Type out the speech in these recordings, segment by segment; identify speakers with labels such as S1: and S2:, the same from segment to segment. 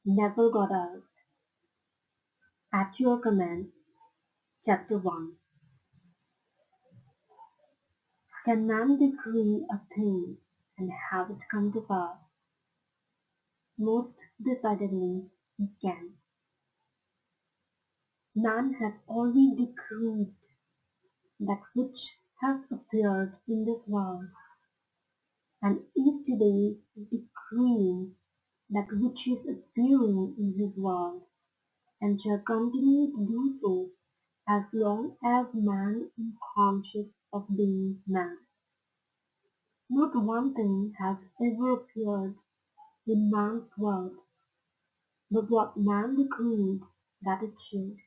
S1: Neville Goddard, at your command, Chapter 1. Can man decree a thing and have it come to pass? Most decidedly he can. Man has already decreed that which has appeared in this world, and is today decreeing that which is appearing in his world, and shall continue to do so as long as man is conscious of being man. Not one thing has ever appeared in man's world, but what man decreed that it should.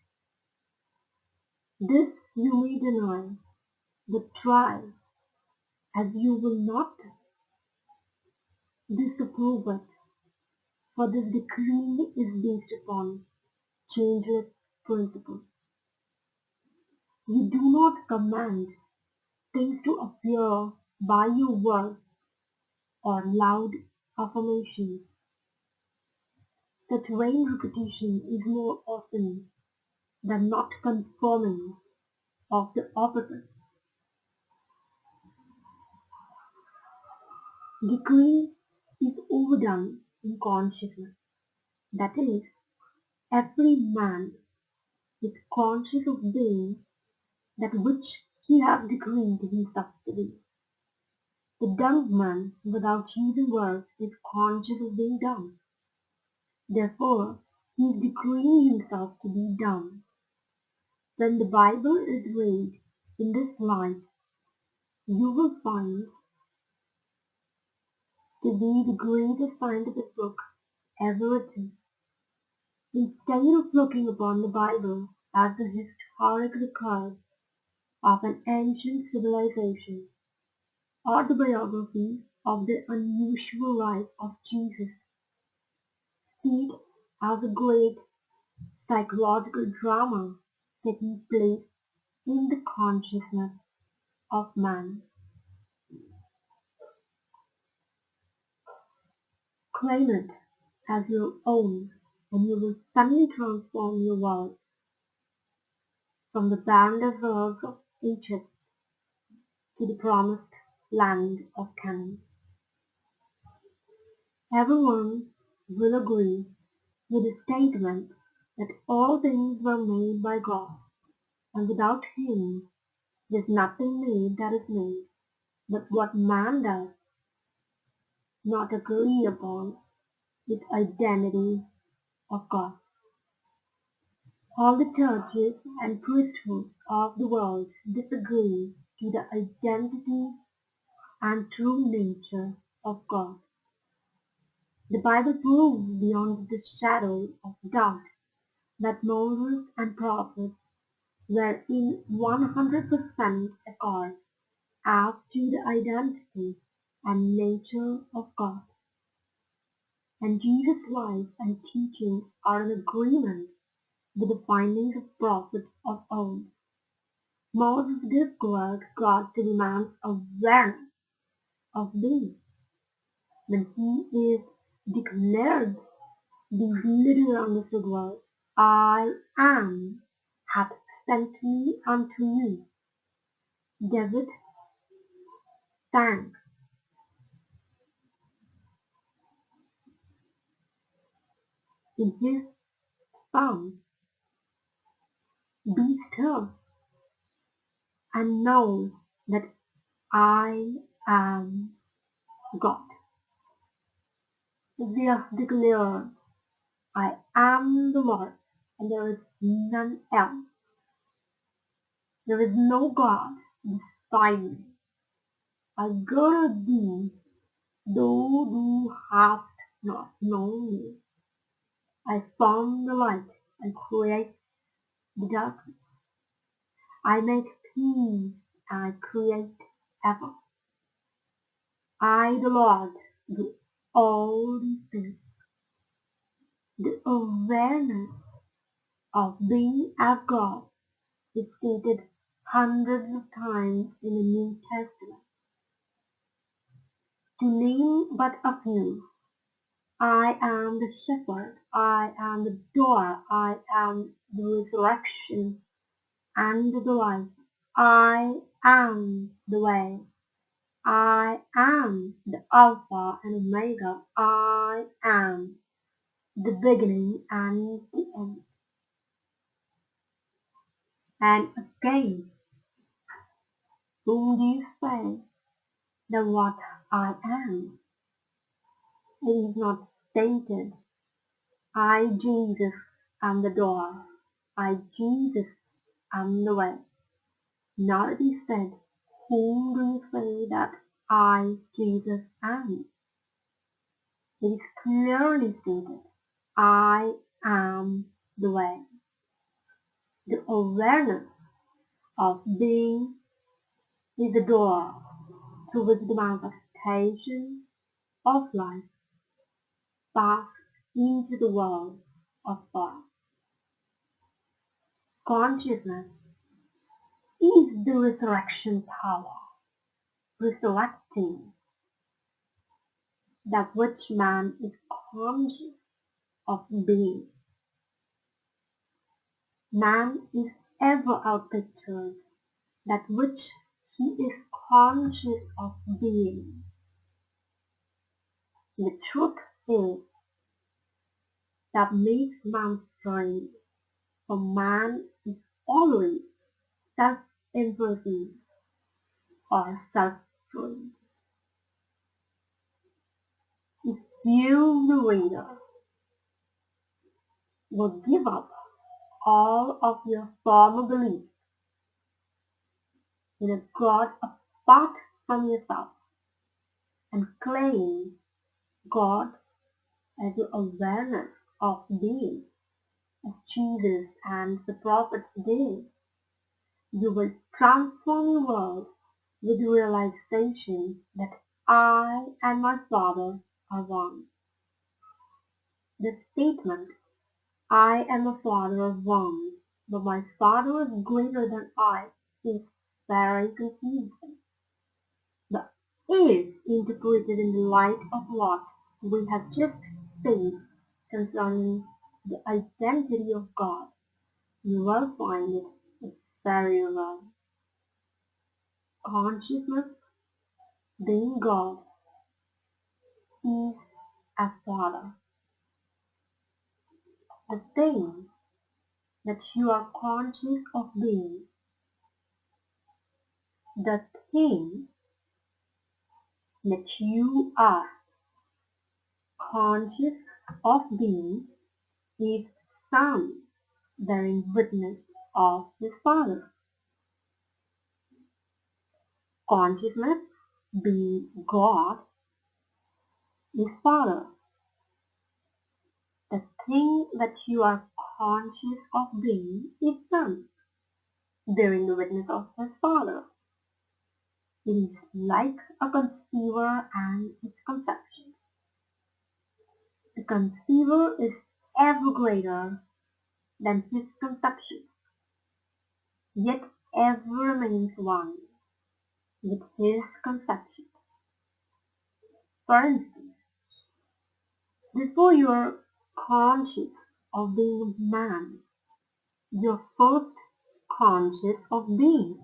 S1: This you may deny, but try, as you will not disapprove it, for this decree is based upon changeless principles. You do not command things to appear by your words or loud affirmations. Such vain repetition is more often than not confirming of the opposite. Decree is overdone in consciousness. That is, every man is conscious of being that which he has decreed himself to be. The dumb man, without using words, is conscious of being dumb. Therefore, he is decreeing himself to be dumb. When the Bible is read in this light, you will find to be the greatest scientific book ever written. Instead of looking upon the Bible as the historic record of an ancient civilization or the biography of the unusual life of Jesus, see it as a great psychological drama taking place in the consciousness of man. Claim it as your own, and you will suddenly transform your world from the barren deserts of Egypt to the promised land of Canaan. Everyone will agree with the statement that all things were made by God, and without Him there's nothing made that is made. But what man does not agree upon is identity of God. All the churches and priesthoods of the world disagree to the identity and true nature of God. The Bible proves beyond the shadow of doubt that Moses and prophets were in 100% accord as to the identity and nature of God. And Jesus' life and teachings are in agreement with the findings of prophets of old. Moses described God to be man's awareness of being. When he is declared the literal understood word, I am, hath sent me unto you. David sang, in his psalm, be still and know that I am God. They have declared, I am the Lord, and there is none else. There is no God beside me. I girded thee, though thou hast not known me. I form the light and create the darkness. I make peace and I create ever. I, the Lord, do all these things. The awareness of being as God is stated hundreds of times in the New Testament. To name but a few, I am the shepherd, I am the door, I am the resurrection and the life. I am the way. I am the Alpha and Omega. I am the beginning and the end. And again, whom do you say that what I am? It is not stated, I, Jesus, am the door. I, Jesus, am the way. Nor it is said, whom do you say that I, Jesus, am? It is clearly stated, I am the way. The awareness of being is the door through which the manifestation of life passes into the world of thought. Consciousness is the resurrection power, resurrecting that which man is conscious of being. Man is ever outpictured that which he is conscious of being. The truth is that makes man strange, for man is always self-imprisoned or self-trained. If you, the reader, will give up all of your former beliefs in a God apart from yourself and claim God as your awareness of being, as Jesus and the prophets did, you will transform your world with the realization that I and my Father are one. The statement, I and my Father are one, but my Father is greater than I, is very confusing. The is interpreted in the light of what we have just said concerning the identity of God. You will find it very well. Consciousness, being God, is a Father. The thing that you are conscious of being, the thing that you are conscious of being is Son bearing witness of his Father. Consciousness, being God, is Father. The thing that you are conscious of being is Son, bearing the witness of his Father. It is like a conceiver and its conception. The conceiver is ever greater than his conception, yet ever remains one with his conception. For instance, before you are conscious of being a man, you're first conscious of being.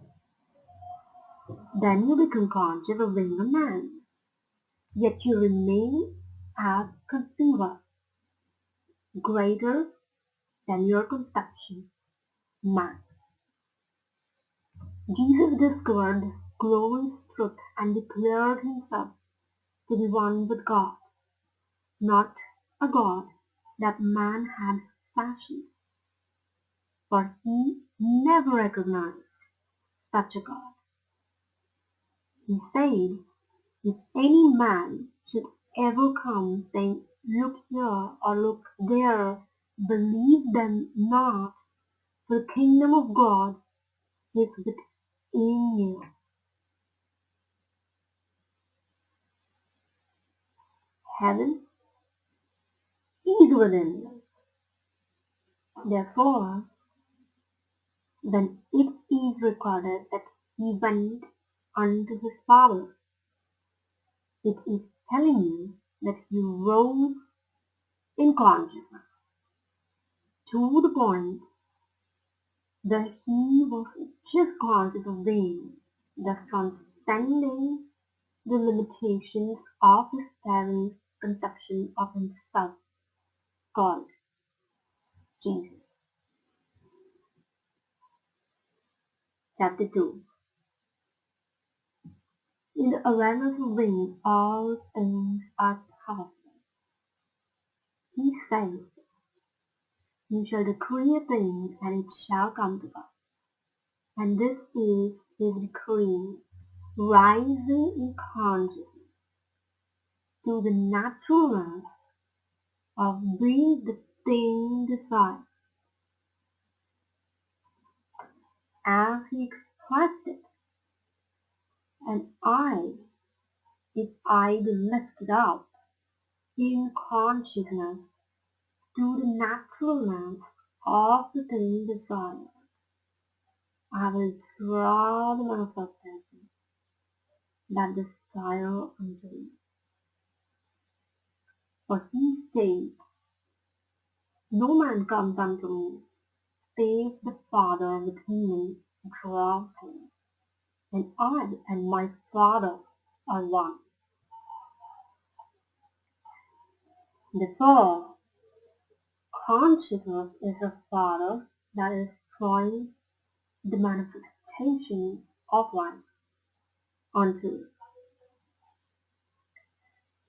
S1: Then you become conscious of being a man, yet you remain as conceiver, greater than your conception, man. Jesus discovered this glorious truth and declared himself to be one with God, not a God that man had fashioned, for he never recognized such a God. He said, if any man should ever come saying, look here or look there, believe them not, for the kingdom of God is within you. Heaven is within you. Therefore, then it is recorded that he went unto his Father. It is telling you that he rose in consciousness to the point that he was just conscious of being, thus transcending the limitations of his parents' conception of himself, called Jesus. Chapter 2. In the awareness of being, all things are possible. He says, "You shall decree a thing, and it shall come to pass." And this is his decree, rising in consciousness to the naturalness of being the thing desired, as he expressed it. And if I be lifted up in consciousness to the naturalness of the thing desired, I will draw the manifestation that desire unto me. For he says, "No man comes unto me, save the Father within me draws him, and I and my Father are one." Therefore, consciousness is a Father that is drawing the manifestation of life unto.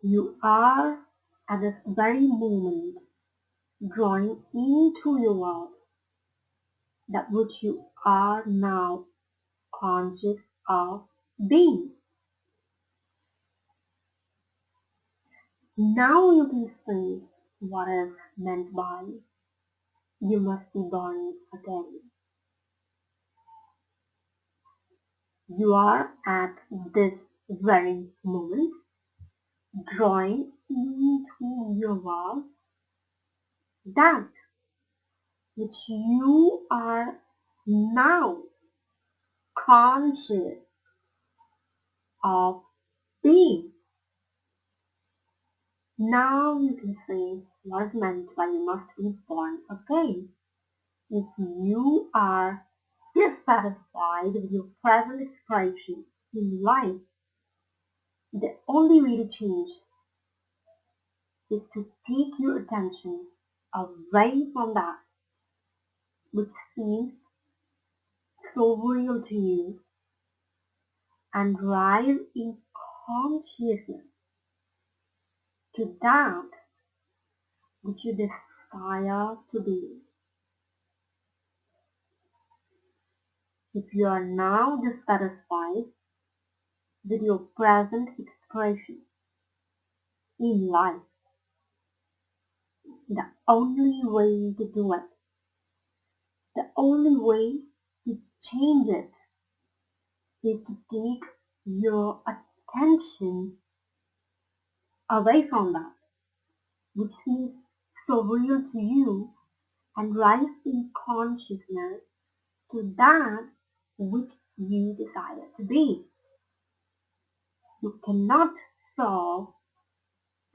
S1: You are at this very moment drawing into your world that which you are now conscious of being. Now you can see what is meant by "you must be born again." You are at this very moment drawing into your world that which you are now conscious of being. Now you can see what is meant by "you must be born again." If you are dissatisfied with your present expression in life, the only way to change is to take your attention away from that which seems so real to you and rise in consciousness to that which you desire to be. If you are now dissatisfied with your present expression in life, the only way to do it, the only way to change it, is to take your attention away from that which seems so real to you and rise in consciousness to that which you desire to be. You cannot solve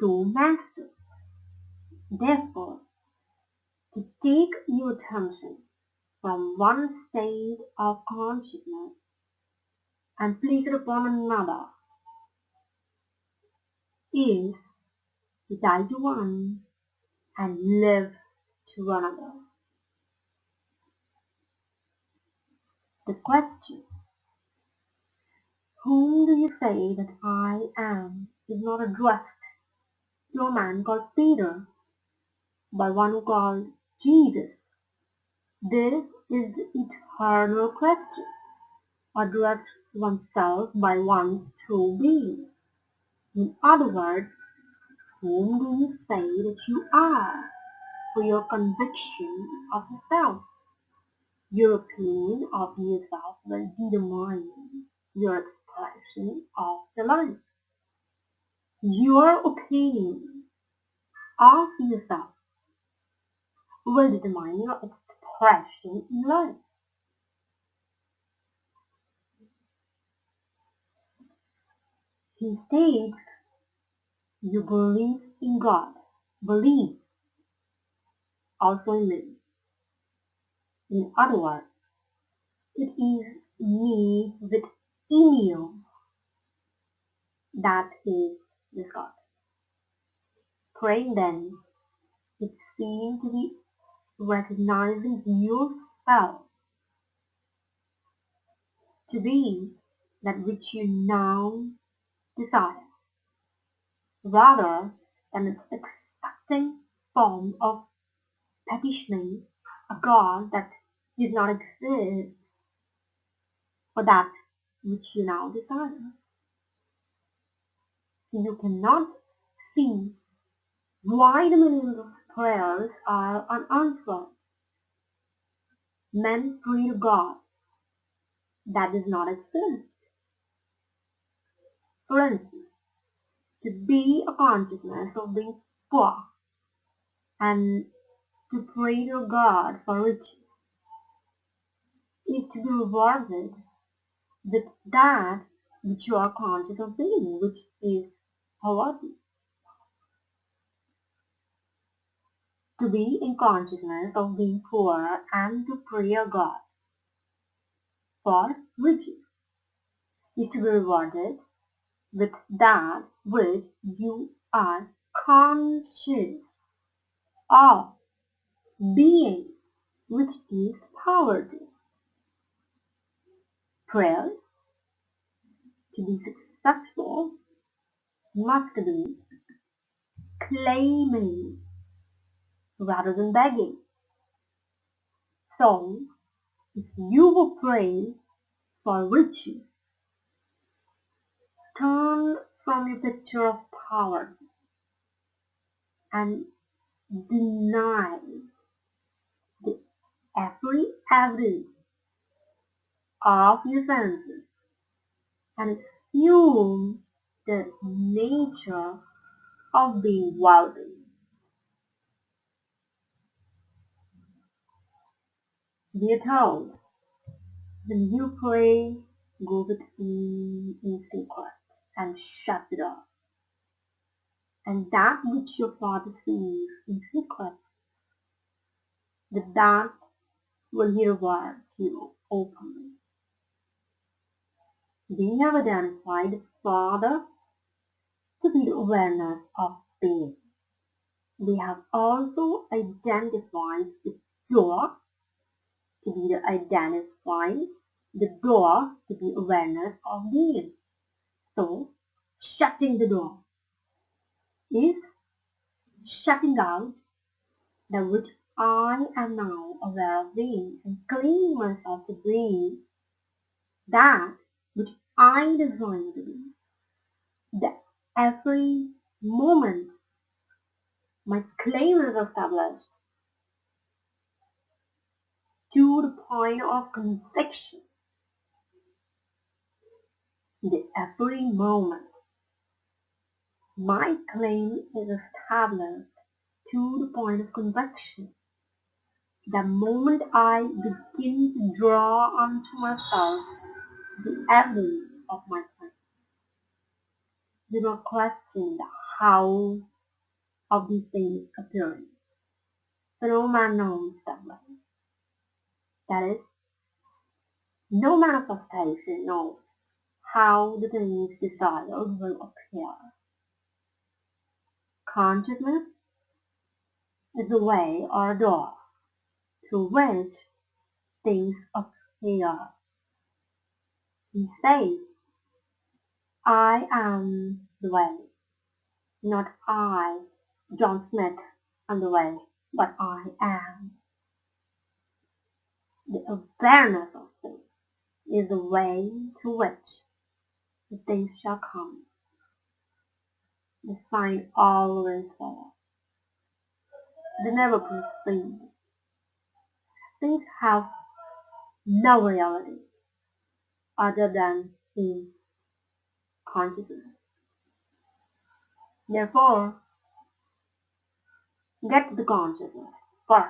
S1: two masters. Therefore, to take your attention from one state of consciousness and place it upon another is to die to one and live to another. The question, "Whom do you say that I am?" is not addressed to a man called Peter, by one called Jesus. This is the eternal question, addressed to oneself by one's true being. In other words, whom do you say that you are for your conviction of yourself? Your opinion of yourself will determine your expression of the life. Your opinion of yourself will determine your expression in life. He states, "You believe in God." Believe also immense. In other words, it is me within you that is this God. Praying then, it seems to be recognizing yourself to be that which you now desire, rather than its expecting form of petitioning a God that did not exist for that which you now desire. You cannot see why the millions of prayers are unanswered. Men pray to God that does not exist. For instance, to be a consciousness of being poor and to pray to God for riches is to be rewarded with that which you are conscious of being, which is poverty. To be in consciousness of being poor and to pray to God for riches is to be rewarded with that which you are conscious of being, which is poverty. Prayer, to be successful, must be claiming rather than begging. So, if you will pray for riches, turn from your picture of power and deny the every evidence of your senses and assume the nature of being wealthy. We are told, when you pray, go within in secret and shut the door. And that which your Father sees in secret, that will he reward you openly. We have identified the Father to be the awareness of being. We have also identified the door to be the door to be awareness of being. So, shutting the door is shutting out that which I am now aware of being and claiming myself to be that which I desire to be. That every moment my claim is established to the point of conviction. That every moment my claim is established to the point of conviction. The moment I begin to draw onto myself the evidence of my claim, do not question the how of these things appearing. For no man knows that way. That is, no manifestation knows how the things desired will appear. Consciousness is the way or door through which things appear. He says, I am the way, not I, John Smith, am the way, but I am. The awareness of things is the way through which the things shall come. The sign always follows. They never proceed. Things have no reality other than in consciousness. Therefore, get the consciousness first,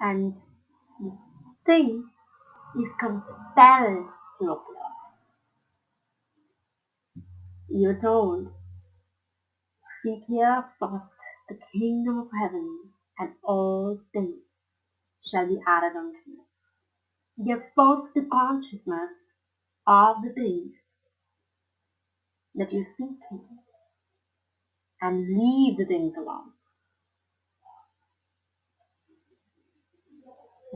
S1: and the thing is compelled to appear. You're told, seek ye first the kingdom of heaven and all things shall be added unto you. Give first the consciousness of the things that you seek and leave the things alone.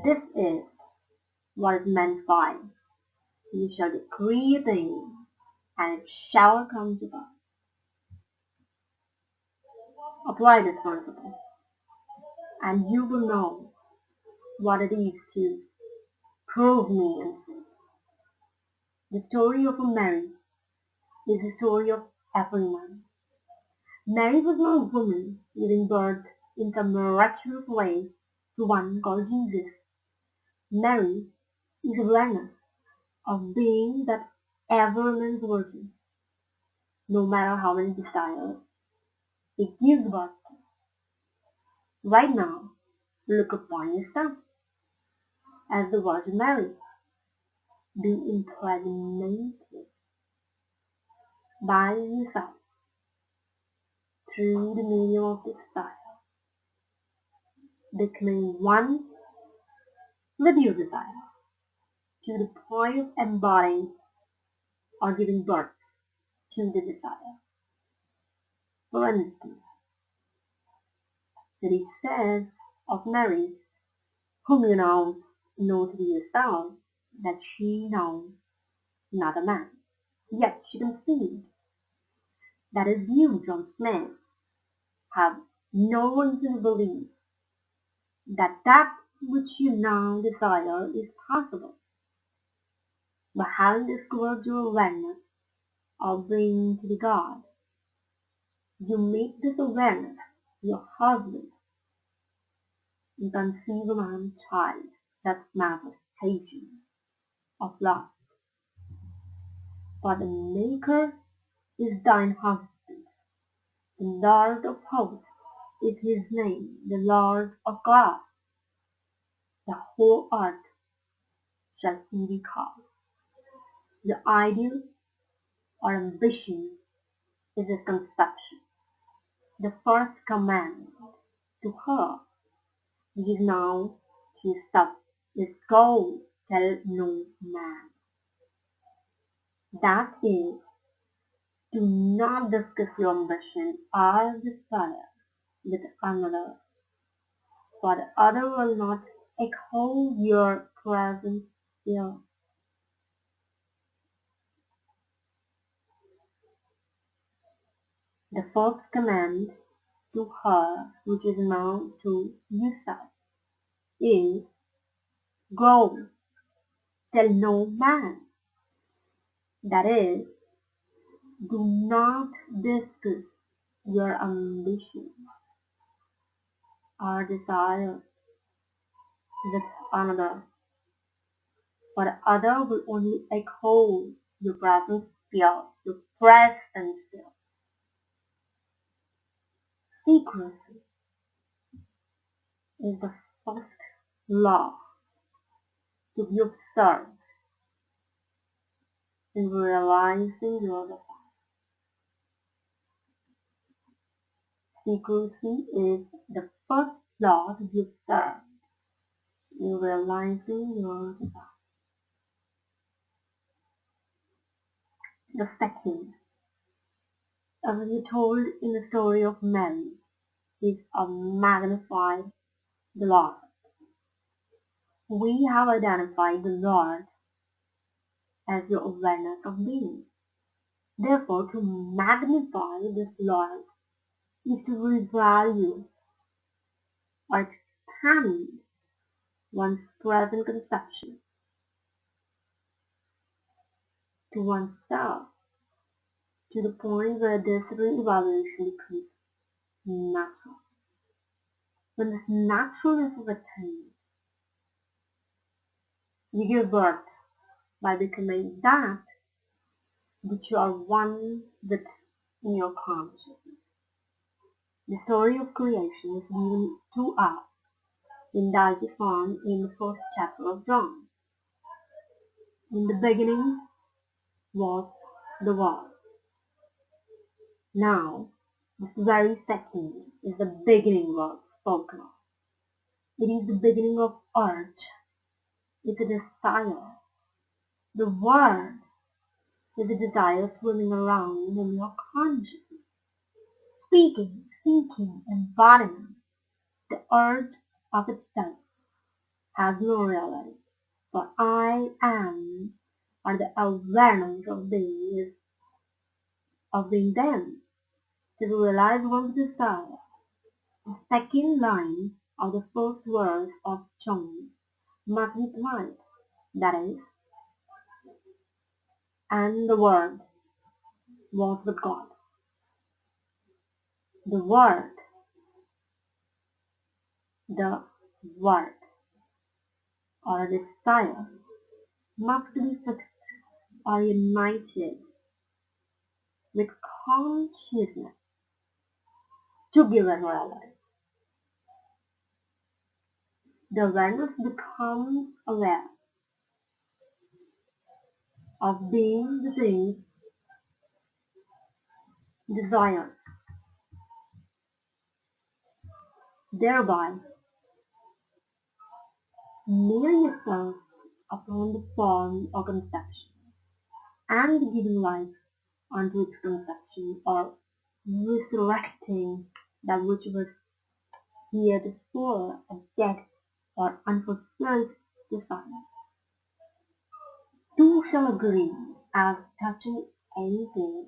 S1: This is what is meant by you shall decree a thing and it shall come to pass. Apply this principle and you will know what it is to prove me and see. The story of Mary is the story of every man. Mary was not a woman giving birth in some miraculous way to one called Jesus. Mary is awareness of being that ever remains virgin, no matter how many desires it gives birth to. Right now, look upon yourself as the Virgin Mary, being impregnated by yourself through the medium of desire, becoming one with your desire to the point of embodying or giving birth to the desire. For instance, it is said of Mary, whom you now know to be yourself, that she knows not a man, yet she conceived. That is you, John Smith, have no reason to believe that that which you now desire is possible. But having discovered your awareness of being to be God, you make this awareness your husband and conceive a man-child. That's manifestation of love. For the Maker is thine husband, the Lord of hosts is his name, the Lord of God. The whole earth shall he be called. The ideal or ambition is his conception. The first command to her, which is now to yourself, is go tell no man. That is, do not discuss your ambition or desire with another, for the other will not echo your presence here. The first command to her, which is now to yourself, is go tell no man. That is, do not discuss your ambition or desire with another, for the other will only echo your presence here, your presence here. Secrecy is the first law to be observed in realizing your desire. Secrecy is the first law to be observed in realizing your desire. The second, as we told in the story of Mary, is a magnified the Lord. We have identified the Lord as your awareness of being. Therefore, to magnify this Lord is to revalue or expand one's present conception to oneself to the point where this re-evaluation becomes natural. When this naturalness is attained, you give birth by becoming that which you are one with in your consciousness. The story of creation is given to us in digest form in the first chapter of John. In the beginning was the Word. Now, this very second is the beginning word spoken of. It is the beginning of art. It's a desire. The word is a desire swimming around in your consciousness, speaking, seeking, embodying. The urge of itself has no reality. For I am, or the awareness of being them. To realize one's desire, the second line of the first verse of John must be applied. That is, and the Word was with God. The Word, the Word, or a desire, must be fixed or united with consciousness to give a reality. The awareness becomes aware of being the things desired, thereby nearing itself upon the form or conception, and giving life unto its conception, or resurrecting that which was heretofore a dead or unfulfilled desire. Two shall agree as touching anything,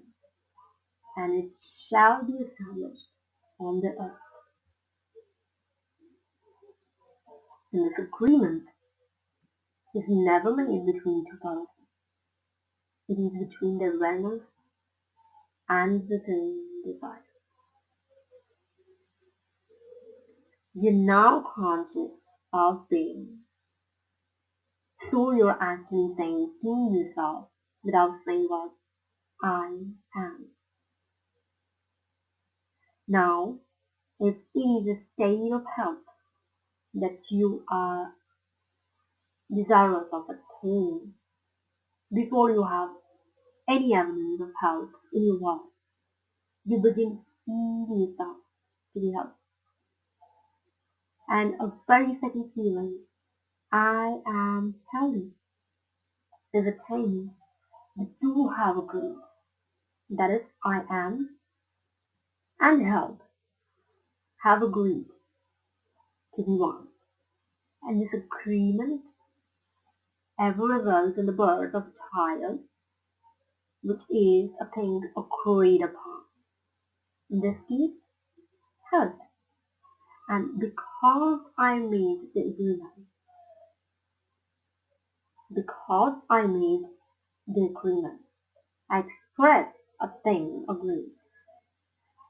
S1: and it shall be established on the earth. And this agreement is never made between two persons. It is between the awareness and the thing desired. You're now conscious of being, so you're actually saying to yourself without saying what I am. Now, it is a state of health that you are desirous of attaining before you have any evidence of health in your world. You begin feeling yourself to be healthy. And a very second feeling, I am healthy, is attained. The two have agreed. That is, I am and health have agreed to be one. And this agreement ever results in the birth of a child, which is a thing agreed upon. In this case, health. And because I made the agreement, I express a thing agreed.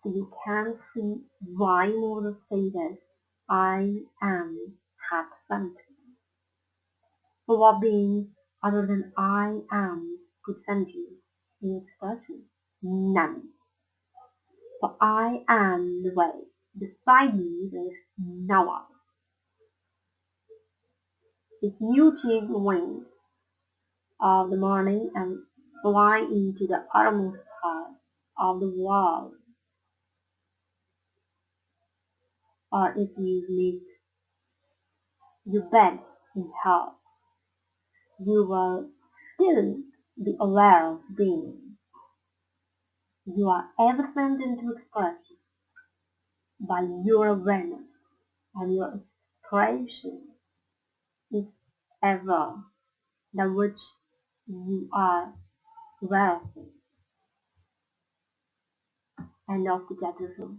S1: So you can see why Moses stated, I am hath sent me. For what being other than I am could send you in expression? None. For I am the way. Beside me there is no other. If you take the wings of the morning and fly into the uttermost part of the world, or if you make your bed in hell, you will still be aware of being. You are ever sent into expression by your awareness, and your expression is ever that which you are aware of. End of the chapter 2.